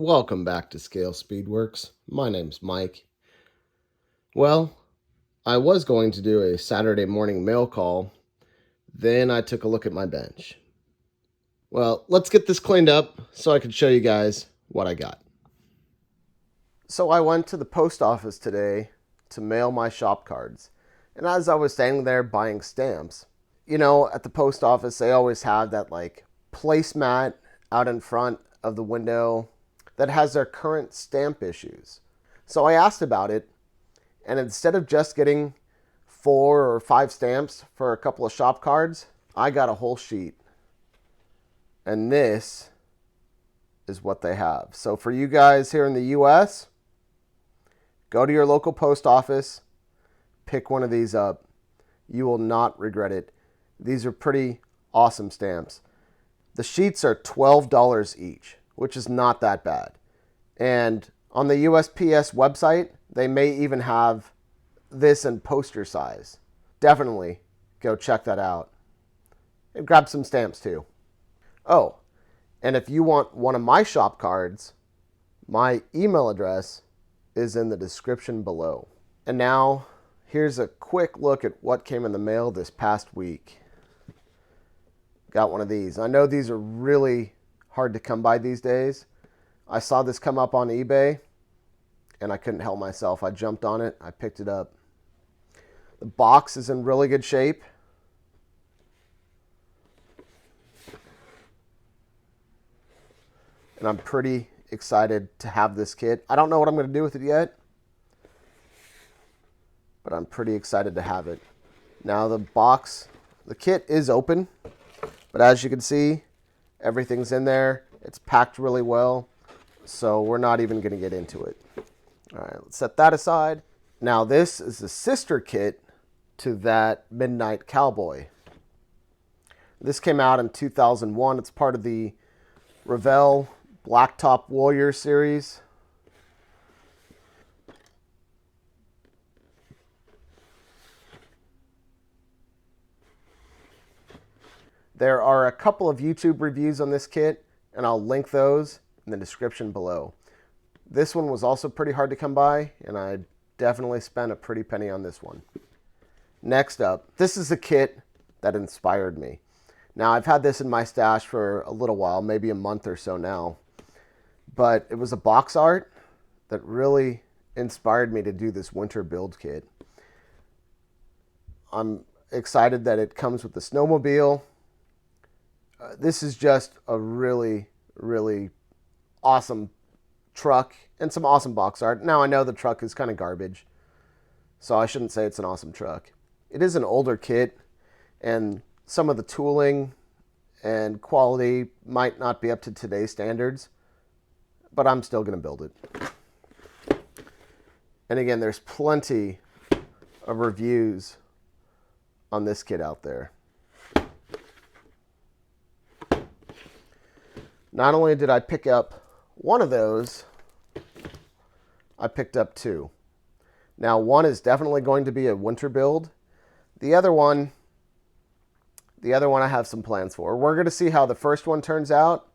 Welcome back to ScaleSpeedworks. My name's Mike. Well, I was going to do a Saturday morning mail call, then I took a look at my bench. Well, let's get this cleaned up so I can show you guys what I got. So I went to the post office today to mail my shop cards, and as I was standing there buying stamps, at the post office they always have that placemat out in front of the window that has their current stamp issues. So I asked about it, and instead of just getting 4 or 5 stamps for a couple of shop cards, I got a whole sheet. And this is what they have. So for you guys here in the US, go to your local post office, pick one of these up. You will not regret it. These are pretty awesome stamps. The sheets are $12 each, which is not that bad. And on the USPS website, they may even have this in poster size. Definitely go check that out. And grab some stamps too. Oh, and if you want one of my shop cards, my email address is in the description below. And now, here's a quick look at what came in the mail this past week. Got one of these. I know these are really hard to come by these days. I saw this come up on eBay, and I couldn't help myself. I jumped on it. I picked it up. The box is in really good shape. And I'm pretty excited to have this kit. I don't know what I'm going to do with it yet, but I'm pretty excited to have it. Now the kit is open, but as you can see, everything's in there. It's packed really well, so we're not even going to get into it. All right, let's set that aside. Now this is the sister kit to that Midnight Cowboy. This came out in 2001. It's part of the Revell Blacktop Warrior series. There are a couple of YouTube reviews on this kit, and I'll link those in the description below. This one was also pretty hard to come by, and I definitely spent a pretty penny on this one. Next up, this is the kit that inspired me. Now, I've had this in my stash for a little while, maybe a month or so now, but it was a box art that really inspired me to do this winter build kit. I'm excited that it comes with the snowmobile. This is just a really, really awesome truck and some awesome box art. Now, I know the truck is kind of garbage, so I shouldn't say it's an awesome truck. It is an older kit, and some of the tooling and quality might not be up to today's standards, but I'm still going to build it. And again, there's plenty of reviews on this kit out there. Not only did I pick up one of those, I picked up 2. Now, one is definitely going to be a winter build. The other one I have some plans for. We're going to see how the first one turns out,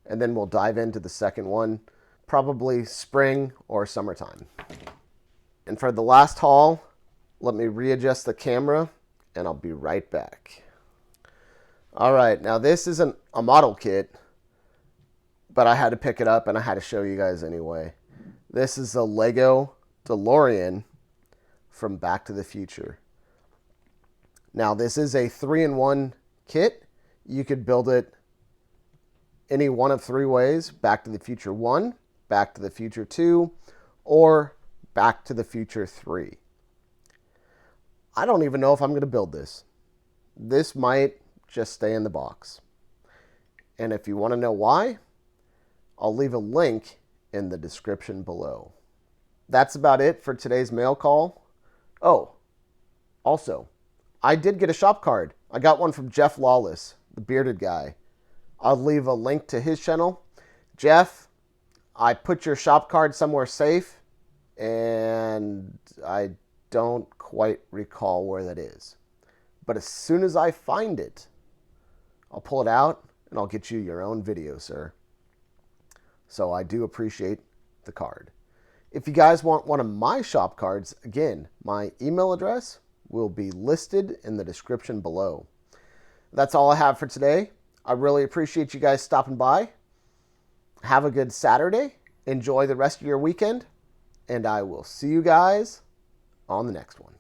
and then we'll dive into the second one, probably spring or summertime. And for the last haul, let me readjust the camera, and I'll be right back. All right, now this isn't a model kit, but I had to pick it up, and I had to show you guys anyway. This is a Lego DeLorean from Back to the Future. Now, this is a 3-in-1 kit. You could build it any one of 3 ways: Back to the Future 1, Back to the Future 2, or Back to the Future 3. I don't even know if I'm going to build this. This might just stay in the box. And if you want to know why, I'll leave a link in the description below. That's about it for today's mail call. Oh, also, I did get a shop card. I got one from Jeff Lawless, the bearded guy. I'll leave a link to his channel. Jeff, I put your shop card somewhere safe, and I don't quite recall where that is. But as soon as I find it, I'll pull it out and I'll get you your own video, sir. So I do appreciate the card. If you guys want one of my shop cards, again, my email address will be listed in the description below. That's all I have for today. I really appreciate you guys stopping by. Have a good Saturday. Enjoy the rest of your weekend. And I will see you guys on the next one.